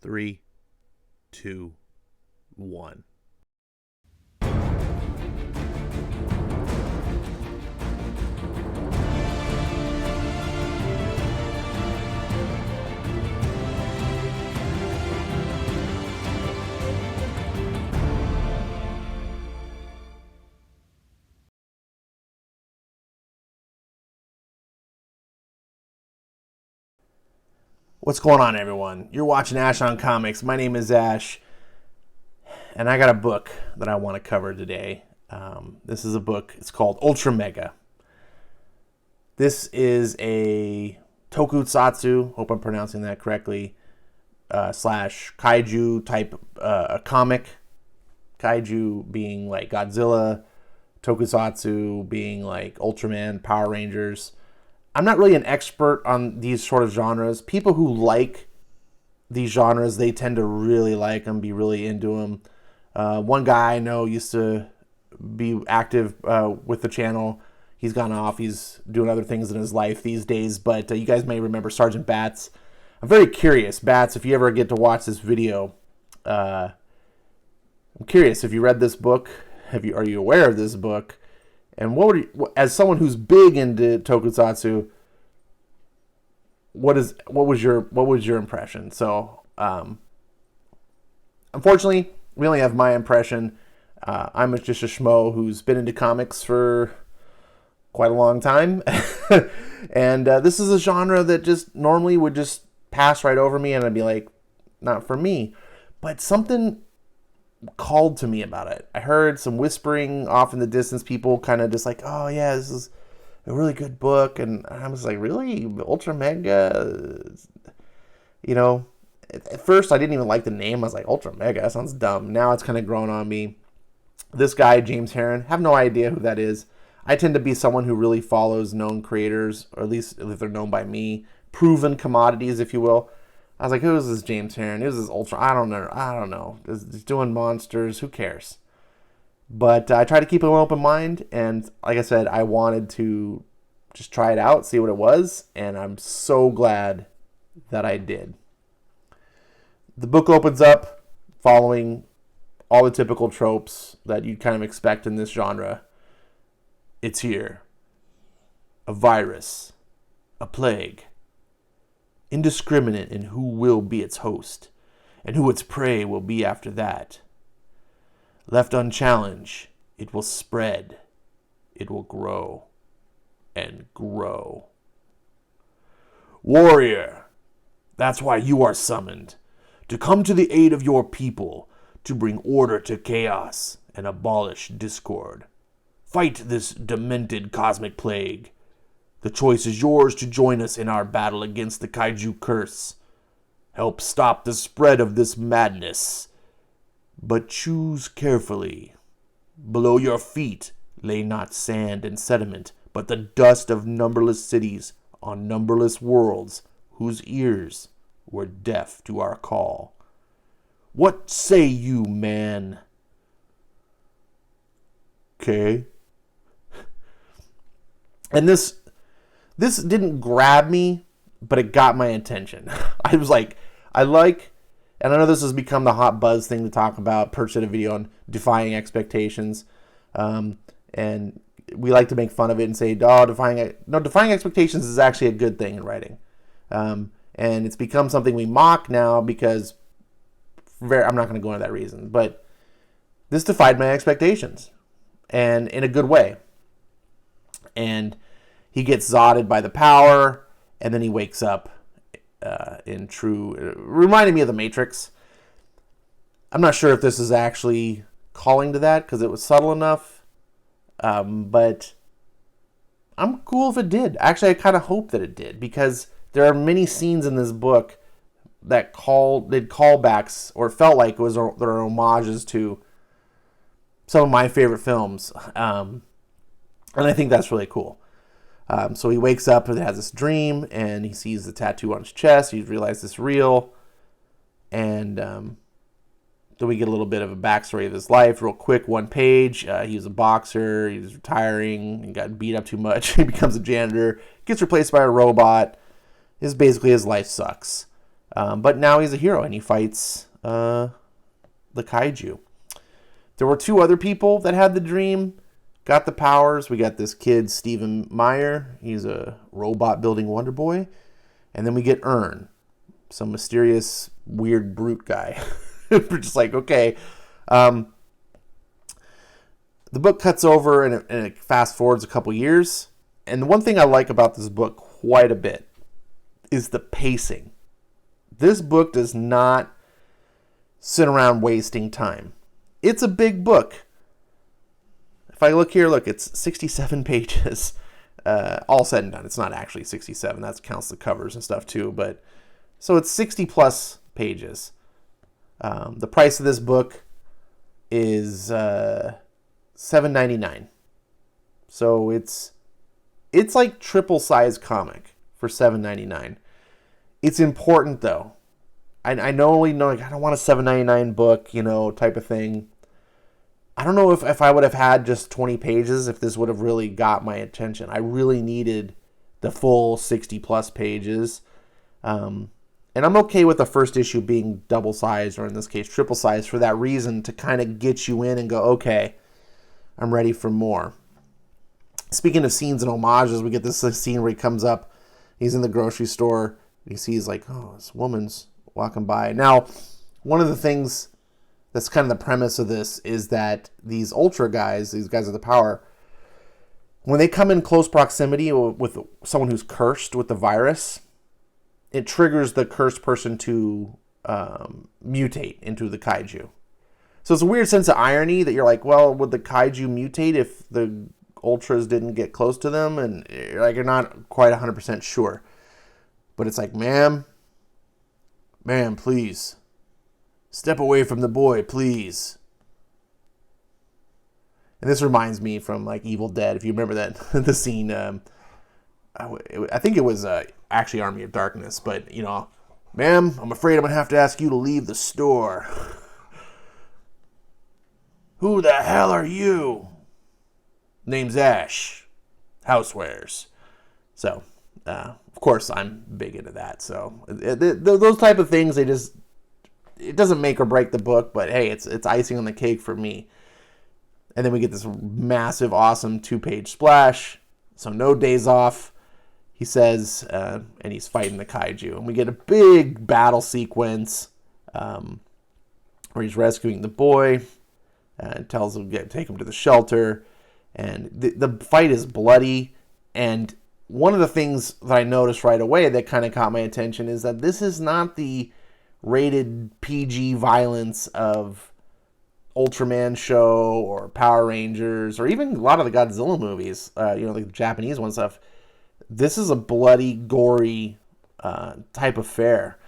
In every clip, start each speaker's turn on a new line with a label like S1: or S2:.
S1: 3, 2, 1. What's going on, everyone? You're watching Ash on Comics. My name is Ash, and I got a book that I want to cover today. This is a book. It's called Ultramega. This is a tokusatsu, hope I'm pronouncing that correctly, slash kaiju type comic. Kaiju being like Godzilla, tokusatsu being like Ultraman, Power Rangers. I'm not really an expert on these sort of genres. People who like these genres, they tend to really like them, be really into them. One guy I know used to be active with the channel. He's gone off. He's doing other things in his life these days. But you guys may remember Sergeant Bats. I'm very curious, Bats, if you ever get to watch this video. I'm curious if you read this book. Are you aware of this book? And as someone who's big into tokusatsu, what was your impression? So, unfortunately, we only have my impression. I'm just a schmo who's been into comics for quite a long time, and this is a genre that just normally would just pass right over me, and I'd be like, not for me. But something called to me about it. I heard some whispering off in the distance, people kind of just like, oh yeah, this is a really good book, and I was like, really? Ultramega? You know, at first I didn't even like the name. I was like, Ultramega, that sounds dumb. Now it's kind of grown on me. This guy, James Harren, have no idea who that is. I tend to be someone who really follows known creators, or at least if they're known by me, proven commodities, if you will. I was like, who is this James Harren? Who's this Ultra? I don't know. He's doing monsters. Who cares? But I try to keep an open mind. And like I said, I wanted to just try it out, see what it was. And I'm so glad that I did. The book opens up following all the typical tropes that you'd kind of expect in this genre. It's here. A virus. A plague. Indiscriminate in who will be its host, and who its prey will be after that. Left unchallenged, it will spread, it will grow, and grow. Warrior, that's why you are summoned, to come to the aid of your people, to bring order to chaos and abolish discord. Fight this demented cosmic plague. The choice is yours to join us in our battle against the kaiju curse. Help stop the spread of this madness. But choose carefully. Below your feet lay not sand and sediment, but the dust of numberless cities on numberless worlds whose ears were deaf to our call. What say you, man? Okay. And this didn't grab me, but it got my attention. I was like, and I know this has become the hot buzz thing to talk about. Perch did a video on defying expectations. And we like to make fun of it and say, defying expectations is actually a good thing in writing. And it's become something we mock now because, I'm not going to go into that reason, but this defied my expectations, and in a good way. And he gets zodded by the power, and then he wakes up reminded me of the Matrix. I'm not sure if this is actually calling to that, because it was subtle enough, but I'm cool if it did. Actually, I kind of hope that it did, because there are many scenes in this book that did callbacks, or felt like there are homages to some of my favorite films, and I think that's really cool. So he wakes up and has this dream, and he sees the tattoo on his chest. He realizes it's real. And then we get a little bit of a backstory of his life, real quick, one page. He was a boxer. He was retiring and got beat up too much. He becomes a janitor, gets replaced by a robot. Basically his life sucks. But now he's a hero, and he fights the kaiju. There were 2 other people that had the dream, got the powers. We got this kid, Stephen Meyer. He's a robot-building Wonder Boy. And then we get Ern, some mysterious, weird brute guy. We're just like, okay. The book cuts over and it fast forwards a couple years. And the one thing I like about this book quite a bit is the pacing. This book does not sit around wasting time. It's a big book. If I look here, look, it's 67 pages. All said and done. It's not actually 67. That counts the covers and stuff too. But so it's 60 plus pages. The price of this book is $7.99. So it's like triple size comic for $7.99. It's important though. I normally know, like, I don't want a $7.99 book, type of thing. I don't know if I would have had just 20 pages, if this would have really got my attention. I really needed the full 60 plus pages. And I'm okay with the first issue being double sized, or in this case, triple sized, for that reason, to kind of get you in and go, okay, I'm ready for more. Speaking of scenes and homages, we get this scene where he comes up, he's in the grocery store, and he sees, like, oh, this woman's walking by. Now, one of the things that's kind of the premise of this is that these Ultra guys, these guys with the power, when they come in close proximity with someone who's cursed with the virus, it triggers the cursed person to mutate into the kaiju. So it's a weird sense of irony that you're like, well, would the kaiju mutate if the Ultras didn't get close to them? And you're not quite 100% sure. But it's like, ma'am, please. Step away from the boy, please. And this reminds me from, like, Evil Dead, if you remember that, the scene. I think it was actually Army of Darkness, but, ma'am, I'm afraid I'm going to have to ask you to leave the store. Who the hell are you? Name's Ash. Housewares. So, of course, I'm big into that. So, those type of things, it doesn't make or break the book, but hey, it's icing on the cake for me. And then we get this massive, awesome 2-page splash. So no days off, he says, and he's fighting the kaiju. And we get a big battle sequence where he's rescuing the boy and tells him to take him to the shelter. And the fight is bloody. And one of the things that I noticed right away that kind of caught my attention is that this is not the rated PG violence of Ultraman show or Power Rangers or even a lot of the Godzilla movies, like the Japanese one stuff. This is a bloody, gory type of fare.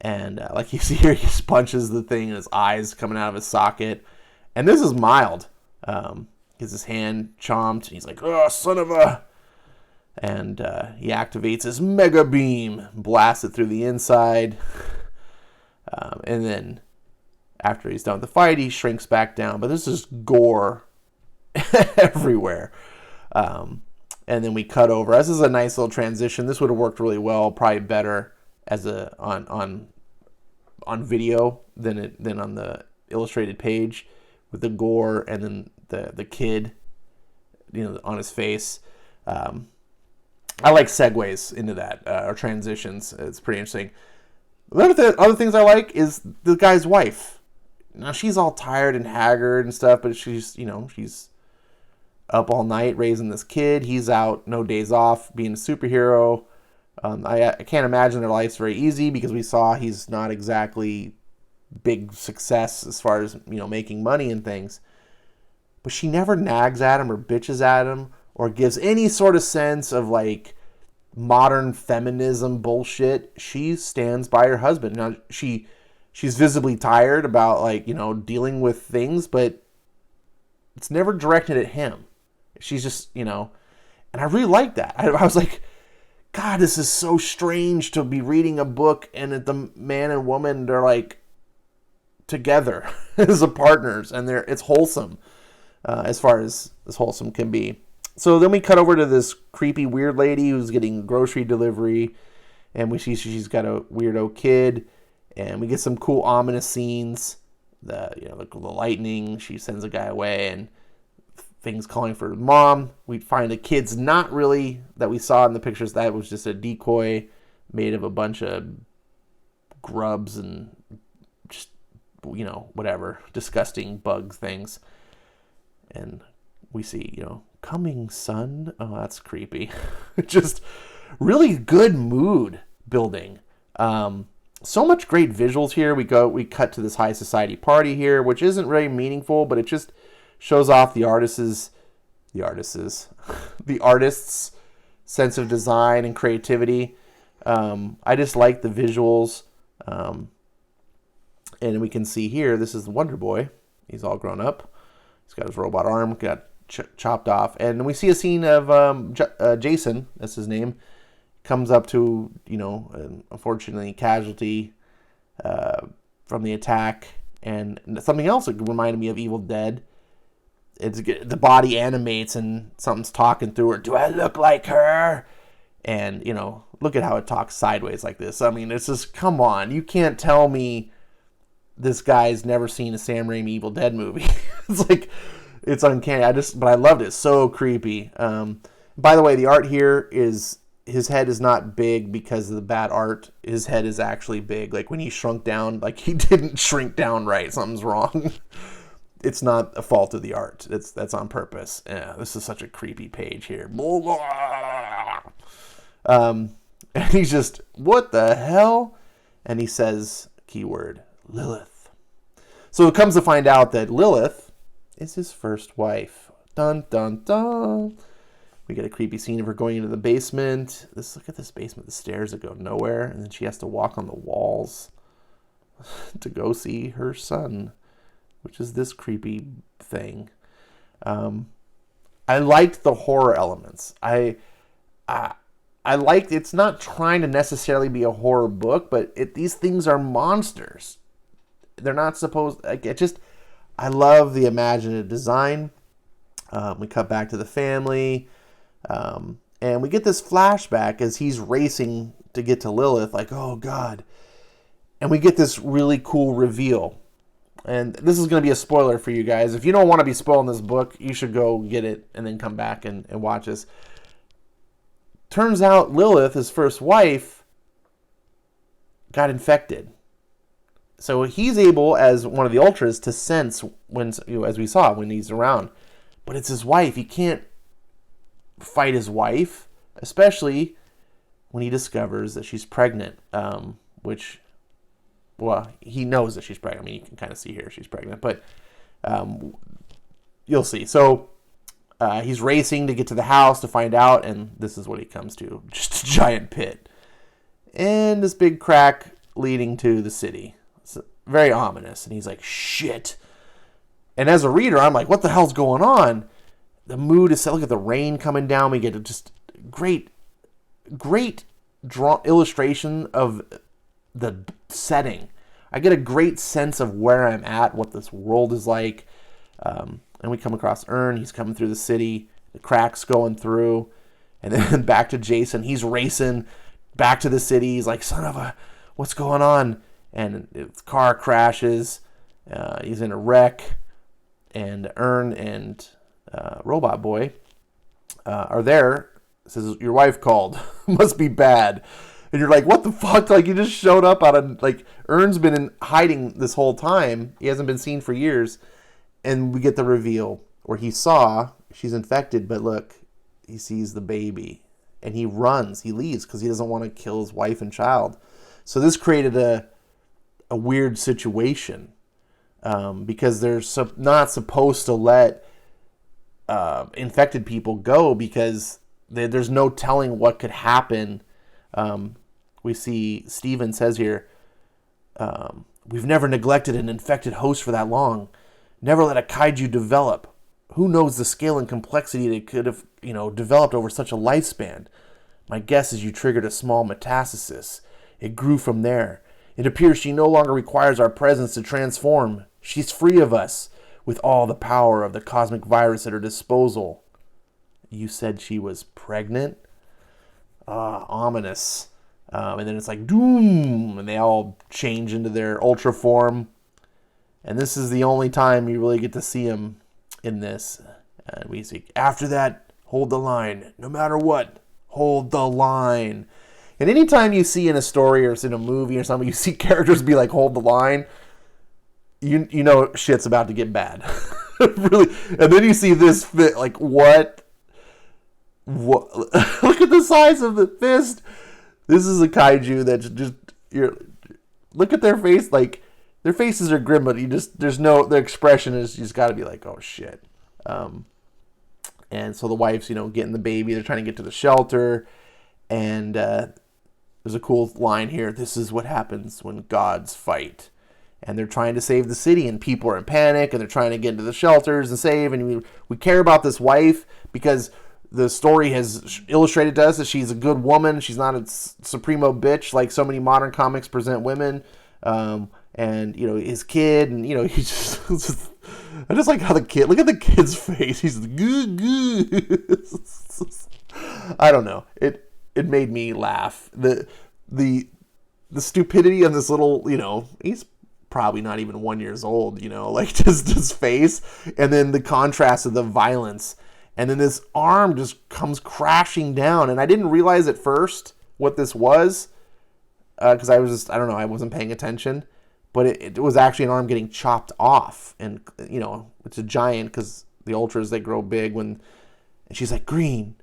S1: And like you see here, he just punches the thing and his eyes coming out of his socket. And this is mild. Gets his hand chomped. And he's like, oh, son of a... And he activates his Mega Beam, blasts it through the inside. And then after he's done with the fight, he shrinks back down. But this is gore everywhere. And then we cut over. This is a nice little transition. This would have worked really well, probably better as on video than on the illustrated page, with the gore and then the kid, on his face. I like segues into that, or transitions. It's pretty interesting. One of the other things I like is the guy's wife. Now, she's all tired and haggard and stuff, but she's up all night raising this kid. He's out, no days off, being a superhero. I can't imagine their life's very easy, because we saw he's not exactly big success as far as, making money and things. But she never nags at him or bitches at him or gives any sort of sense of, like, modern feminism bullshit. She stands by her husband. Now, she's visibly tired about, like, dealing with things, but it's never directed at him. She's just, and I really like that. I was like, God, this is so strange to be reading a book and the man and woman, they're like together as a partners, and it's wholesome, as far as wholesome can be. So then we cut over to this creepy weird lady who's getting grocery delivery, And we see she's got a weirdo kid, and we get some cool ominous scenes. The lightning, she sends a guy away, and things calling for mom. We find the kid's not really that we saw in the pictures. That was just a decoy made of a bunch of grubs and just, whatever, disgusting bug things. And we see, coming son. Oh, that's creepy. Just really good mood building. So much great visuals here. We cut to this high society party here, which isn't very meaningful, but it just shows off the artist's sense of design and creativity. I just like the visuals. And we can see here, this is the Wonder Boy. He's all grown up. He's got his robot arm, got chopped off. And we see a scene of Jason, that's his name, comes up to, unfortunately, casualty from the attack. And something else that reminded me of Evil Dead. The body animates and something's talking through her. Do I look like her? And, look at how it talks sideways like this. I mean, it's just, come on. You can't tell me this guy's never seen a Sam Raimi Evil Dead movie. It's like, it's uncanny. But I loved it. So creepy. By the way, the art here is, his head is not big because of the bad art. His head is actually big. Like when he shrunk down, like he didn't shrink down right. Something's wrong. It's not a fault of the art. That's on purpose. Yeah, this is such a creepy page here. And he's just, what the hell? And he says, keyword, Lilith. So it comes to find out that Lilith is his first wife. Dun, dun, dun. We get a creepy scene of her going into the basement. Look at this basement, the stairs that go nowhere. And then she has to walk on the walls to go see her son, which is this creepy thing. I liked the horror elements. I liked, it's not trying to necessarily be a horror book, but these things are monsters. They're not supposed, I love the imaginative design. We cut back to the family, and we get this flashback as he's racing to get to Lilith, like, oh God. And we get this really cool reveal. And this is going to be a spoiler for you guys. If you don't want to be spoiling this book, you should go get it and then come back and watch this. Turns out Lilith, his first wife, got infected. So he's able, as one of the Ultras, to sense when, as we saw, when he's around. But it's his wife. He can't fight his wife, especially when he discovers that she's pregnant, which... Well, he knows that she's pregnant. I mean, you can kind of see here she's pregnant, but you'll see. So he's racing to get to the house to find out, and this is what he comes to. Just a giant pit. And this big crack leading to the city. It's very ominous. And he's like, shit. And as a reader, I'm like, what the hell's going on? The mood is set. Look at the rain coming down. We get a just great illustration of the setting. I get a great sense of where I'm at, what this world is like. And we come across Ern. He's coming through the city. The crack's going through. And then back to Jason. He's racing back to the city. He's like, son of a, what's going on? And his car crashes. He's in a wreck. And Ern and Robot Boy are there. Says, your wife called. Must be bad. And you're like, what the fuck? Like, you just showed up out of, like, Ern's been in hiding this whole time. He hasn't been seen for years. And we get the reveal where he saw she's infected, but look, he sees the baby. And he runs. He leaves because he doesn't want to kill his wife and child. So this created a weird situation because they're not supposed to let infected people go because there's no telling what could happen. We see Steven says here, we've never neglected an infected host for that long. Never let a kaiju develop. Who knows the scale and complexity that could have, developed over such a lifespan. My guess is you triggered a small metastasis. It grew from there. It appears she no longer requires our presence to transform. She's free of us, with all the power of the cosmic virus at her disposal. You said she was pregnant? Ominous. And then it's like doom, and they all change into their ultra form. And this is the only time you really get to see them in this. And we see, after that, hold the line. No matter what, hold the line. And anytime you see in a story or in a movie or something, you see characters be like, hold the line, you know shit's about to get bad. Really. And then you see this fit, like, what? Look at the size of the fist. This is a kaiju that's just, look at their face, like, their faces are grim, but their expression is, you just got to be like, oh shit. And so the wife's, getting the baby. They're trying to get to the shelter. And there's a cool line here. This is what happens when gods fight. And they're trying to save the city, and people are in panic, and they're trying to get into the shelters and save. And we care about this wife because the story has illustrated to us that she's a good woman. She's not a supremo bitch like so many modern comics present women. And, his kid, and, he's just I just like how the kid, look at the kid's face. He's good. I don't know. It made me laugh. The stupidity on this little, he's probably not even 1 year old, like just his face. And then the contrast of the violence. And then this arm just comes crashing down. And I didn't realize at first what this was. Because I I wasn't paying attention. But it was actually an arm getting chopped off. And, it's a giant because the Ultras, they grow big and she's like, green,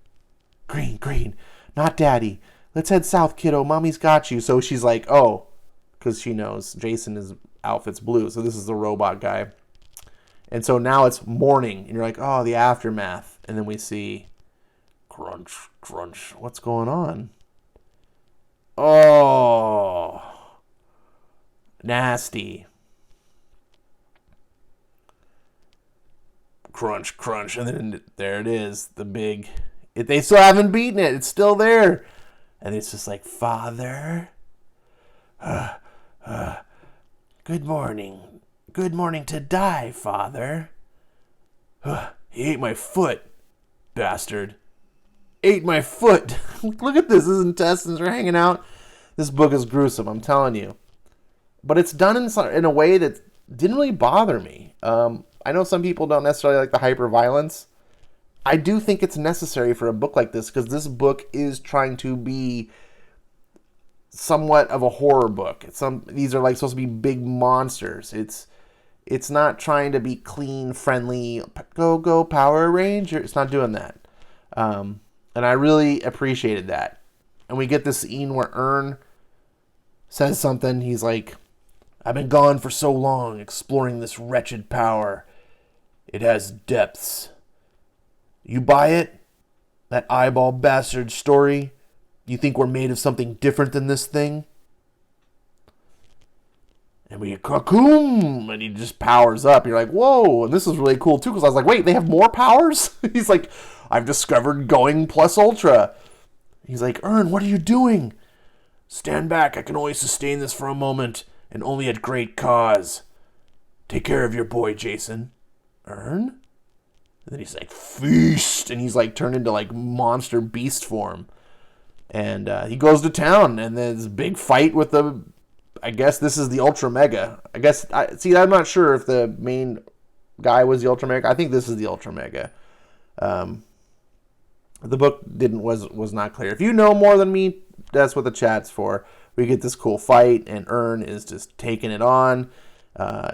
S1: not daddy. Let's head south, kiddo. Mommy's got you. So she's like, oh, because she knows Jason's outfit's blue. So this is the robot guy. And so now it's morning. And you're like, oh, the aftermath. And then we see crunch. What's going on? Oh, nasty. Crunch. And then there it is. The big... They still haven't beaten it. It's still there. And it's just like, Father... Good morning. Good morning to die, Father. He ate my foot, bastard. Ate my foot. Look at this. His intestines are hanging out. This book is gruesome, I'm telling you. But it's done in a way that didn't really bother me. I know some people don't necessarily like the hyper-violence. I do think it's necessary for a book like this because this book is trying to be somewhat of a horror book. These are like supposed to be big monsters. It's not trying to be clean, friendly, go Power Ranger. It's not doing that. And I really appreciated that. And we get this scene where Ern says something. He's like, I've been gone for so long exploring this wretched power. It has depths. You buy it? That eyeball bastard story? You think we're made of something different than this thing? And we cocoon, and he just powers up. You're like, whoa, and this is really cool too, because I was like, wait, they have more powers? He's like, I've discovered going plus ultra. He's like, Ern, what are you doing? Stand back, I can only sustain this for a moment, and only at great cause. Take care of your boy, Jason. Ern? And then he's like, feast, and he's like turned into like monster beast form. And he goes to town, and there's a big fight with I guess this is the Ultramega. I'm not sure if the main guy was the Ultramega. I think this is the Ultramega. The book was not clear. If you know more than me, that's what the chat's for. We get this cool fight, and Ern is just taking it on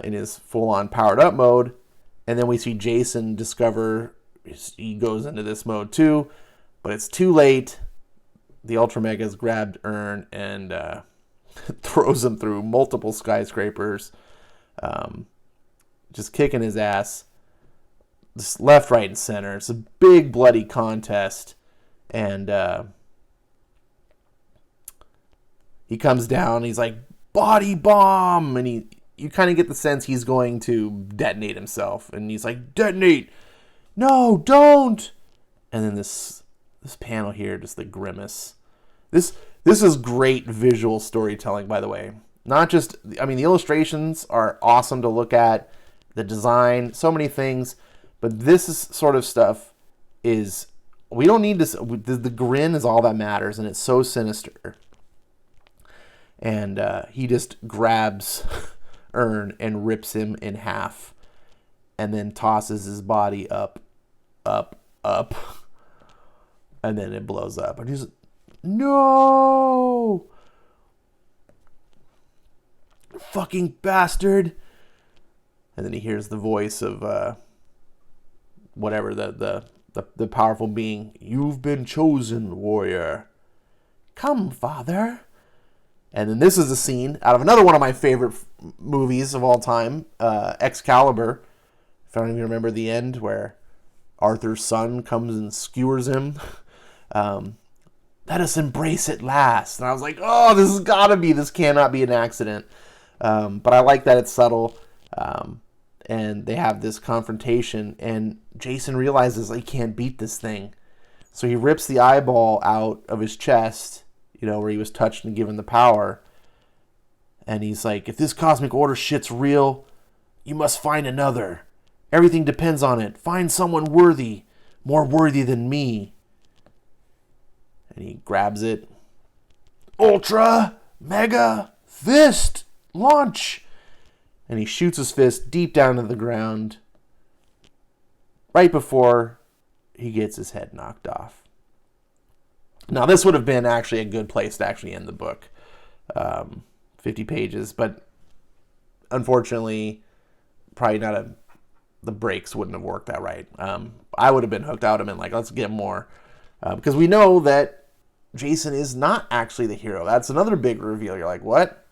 S1: in his full-on powered-up mode. And then we see Jason discover he goes into this mode too, but it's too late. The Ultramega's grabbed Ern and throws him through multiple skyscrapers, just kicking his ass, just left, right, and center. It's a big bloody contest, and he comes down. He's like, body bomb, and you kind of get the sense he's going to detonate himself, and he's like, detonate, no, don't. And then this panel here, just the grimace. This is great visual storytelling, by the way. Not just, the illustrations are awesome to look at, the design, so many things, but this is sort of stuff we don't need this. The grin is all that matters, and it's so sinister. And he just grabs Ern and rips him in half, and then tosses his body up, and then it blows up. And he's like, no! Fucking bastard! And then he hears the voice of whatever, the powerful being. You've been chosen, warrior. Come, father. And then this is a scene out of another one of my favorite movies of all time, Excalibur. If I don't even remember the end, where Arthur's son comes and skewers him. Let us embrace it last. And I was like, oh, this cannot be an accident. But I like that it's subtle. And they have this confrontation, and Jason realizes he can't beat this thing. So he rips the eyeball out of his chest, where he was touched and given the power. And he's like, if this cosmic order shit's real, you must find another. Everything depends on it. Find someone worthy, more worthy than me. And he grabs it. Ultramega fist launch. And he shoots his fist deep down to the ground right before he gets his head knocked off. Now, this would have been actually a good place to actually end the book. 50 pages, but unfortunately, probably the breaks wouldn't have worked out right. I would have been hooked. I would have been like, let's get more. Because we know that Jason is not actually the hero. That's another big reveal. You're like, what?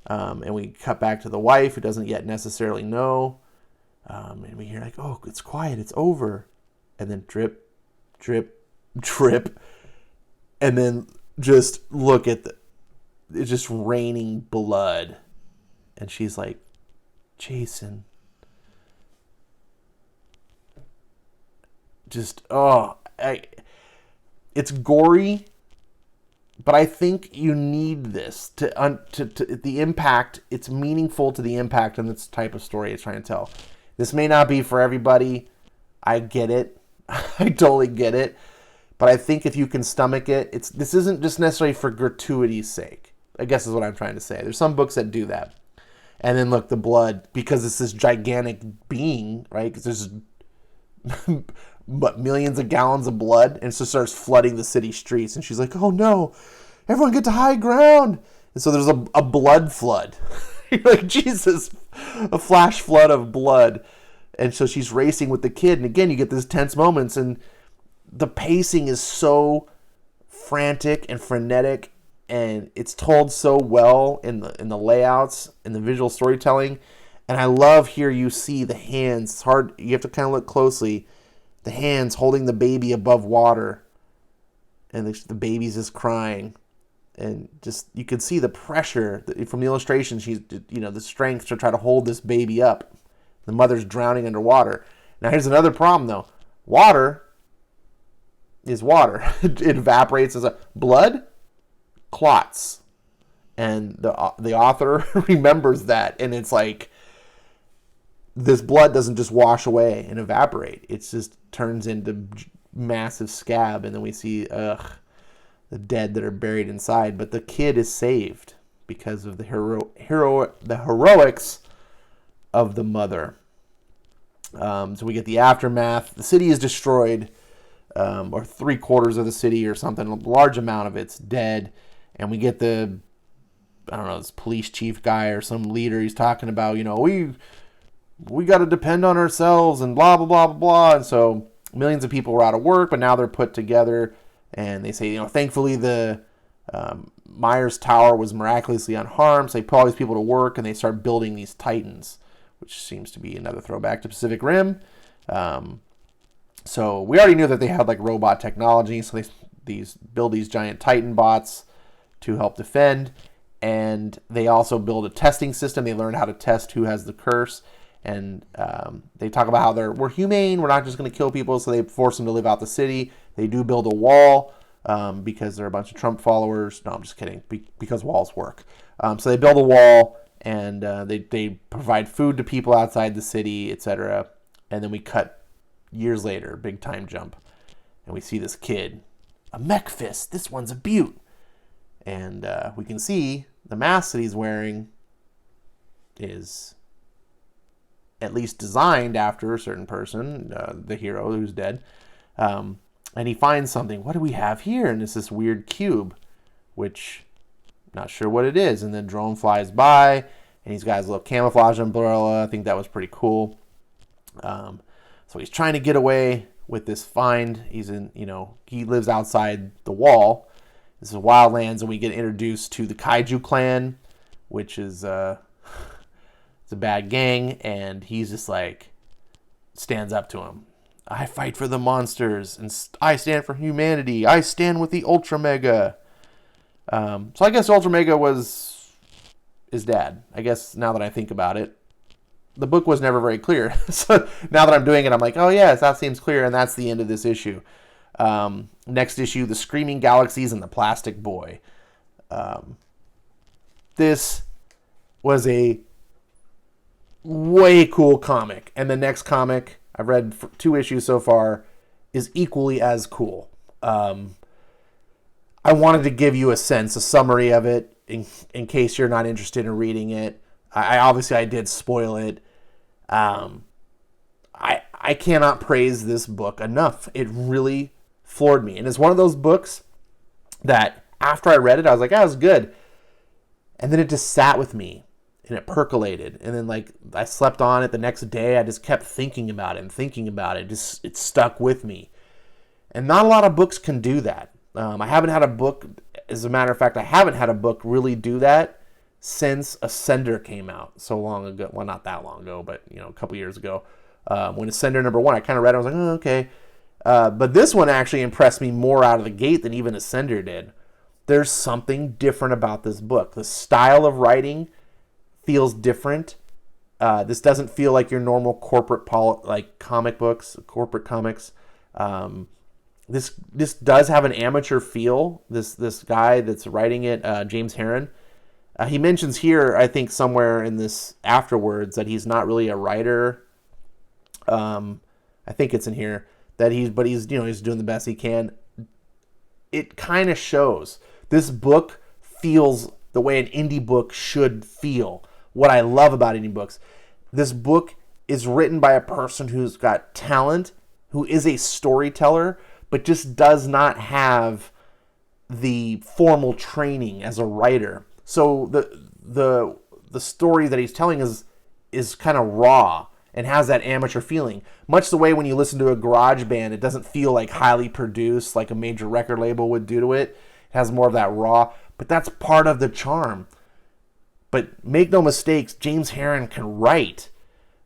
S1: And we cut back to the wife, who doesn't yet necessarily know. And we hear like, oh, it's quiet, it's over. And then drip, drip, drip. And then just look at it's just raining blood. And she's like, Jason. Just, it's gory. But I think you need this to the impact. It's meaningful to the impact on this type of story it's trying to tell. This may not be for everybody. I get it. I totally get it. But I think if you can stomach it, this isn't just necessarily for gratuity's sake. I guess is what I'm trying to say. There's some books that do that. And then look, the blood, because it's this gigantic being, right? Because there's millions of gallons of blood, and so starts flooding the city streets. And she's like, oh no, everyone get to high ground. And so there's a blood flood. You're like, Jesus, a flash flood of blood. And so she's racing with the kid. And again, you get these tense moments, and the pacing is so frantic and frenetic, and it's told so well in the layouts and the visual storytelling. And I love here you see the hands. It's hard. You have to kind of look closely. The hands holding the baby above water, and the baby's just crying, and just you can see the pressure from the illustration. She's the strength to try to hold this baby up. The mother's drowning underwater. Now here's another problem though. Water is water. It evaporates as blood clots, and the author remembers that, and it's like, this blood doesn't just wash away and evaporate. It just turns into massive scab, and then we see the dead that are buried inside. But the kid is saved because of the heroics of the mother. So we get the aftermath. The city is destroyed, or 3/4 of the city or something. A large amount of it's dead, and we get this police chief guy or some leader. He's talking about, we got to depend on ourselves and blah, blah, blah, blah, blah. And so millions of people were out of work, but now they're put together. And they say, thankfully the Myers Tower was miraculously unharmed. So they put all these people to work, and they start building these Titans, which seems to be another throwback to Pacific Rim. So we already knew that they had robot technology. So they build these giant Titan bots to help defend. And they also build a testing system. They learn how to test who has the curse. And they talk about how we're humane. We're not just going to kill people. So they force them to live out the city. They do build a wall because they're a bunch of Trump followers. No, I'm just kidding. Because walls work. So they build a wall, and they provide food to people outside the city, etc. And then we cut years later, big time jump, and we see this kid, a mech fist. This one's a beaut. And we can see the mask that he's wearing is at least designed after a certain person, the hero who's dead. And he finds something. What do we have here? And it's this weird cube, which not sure what it is. And the drone flies by, and he's got his little camouflage umbrella. I think that was pretty cool. So he's trying to get away with this find. He's in, he lives outside the wall. This is Wildlands, and we get introduced to the Kaiju clan, which is it's a bad gang, and he's just like stands up to him. I fight for the monsters, and I stand for humanity. I stand with the Ultramega. So I guess Ultramega was his dad. I guess now that I think about it, the book was never very clear. So now that I'm doing it, I'm like, oh yes, that seems clear, and that's the end of this issue. Next issue, The Screaming Galaxies and the Plastic Boy. This was a way cool comic, and the next comic, I've read 2 issues so far, is equally as cool. I wanted to give you a summary of it, in case you're not interested in reading it. I did spoil it. I cannot praise this book enough. It really floored me. And it's one of those books that after I read it, I was like, that was good. And then it just sat with me and it percolated. And then I slept on it the next day. I just kept thinking about it. It stuck with me. And not a lot of books can do that. I haven't had a book, as a matter of fact, I haven't had a book really do that since Ascender came out so long ago. Well, not that long ago, but a couple years ago. When Ascender #1, I kind of read it, I was like, oh, okay. But this one actually impressed me more out of the gate than even Ascender did. There's something different about this book. The style of writing feels different. This doesn't feel like your normal corporate comic books, corporate comics. This does have an amateur feel. This guy that's writing it, James Harren, he mentions here, I think somewhere in this afterwards, that he's not really a writer. I think it's in here that he's doing the best he can. It kind of shows. This book feels the way an indie book should feel. What I love about indie books, this book is written by a person who's got talent, who is a storyteller, but just does not have the formal training as a writer. So the story that he's telling is kind of raw and has that amateur feeling. Much the way when you listen to a garage band, it doesn't feel like highly produced like a major record label would do to it. It has more of that raw, but that's part of the charm. But make no mistakes, James Harren can write.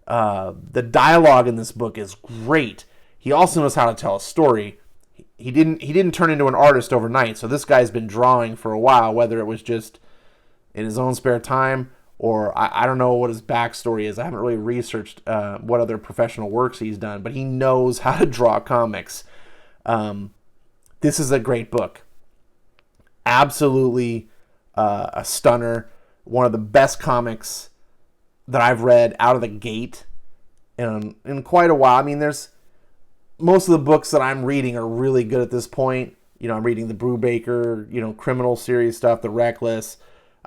S1: The dialogue in this book is great. He also knows how to tell a story. He didn't turn into an artist overnight, so this guy's been drawing for a while, whether it was just in his own spare time or I don't know what his backstory is. I haven't really researched what other professional works he's done, but he knows how to draw comics. This is a great book. Absolutely a stunner. One of the best comics that I've read out of the gate in quite a while. I mean, most of the books that I'm reading are really good at this point. I'm reading the Brubaker, criminal series stuff, The Reckless.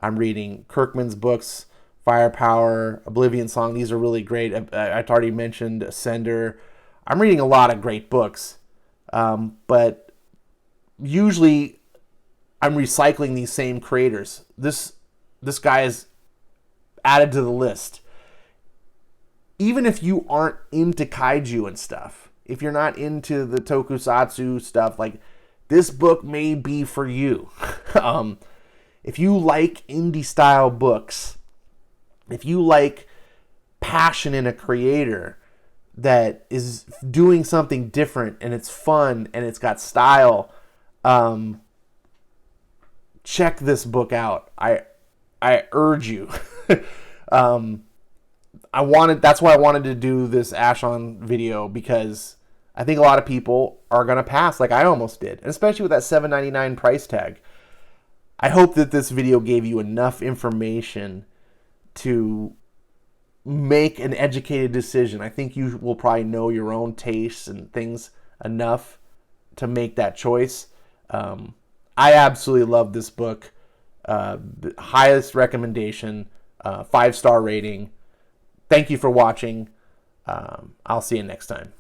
S1: I'm reading Kirkman's books, Firepower, Oblivion Song. These are really great. I've already mentioned Ascender. I'm reading a lot of great books. But usually I'm recycling these same creators. This guy is added to the list. Even if you aren't into kaiju and stuff, if you're not into the tokusatsu stuff, this book may be for you. If you like indie style books, if you like passion in a creator that is doing something different and it's fun and it's got style, check this book out. I urge you. That's why I wanted to do this Ashon video, because I think a lot of people are going to pass like I almost did, and especially with that $7.99 price tag. I hope that this video gave you enough information to make an educated decision. I think you will probably know your own tastes and things enough to make that choice. I absolutely love this book. highest recommendation, 5-star rating. Thank you for watching. I'll see you next time.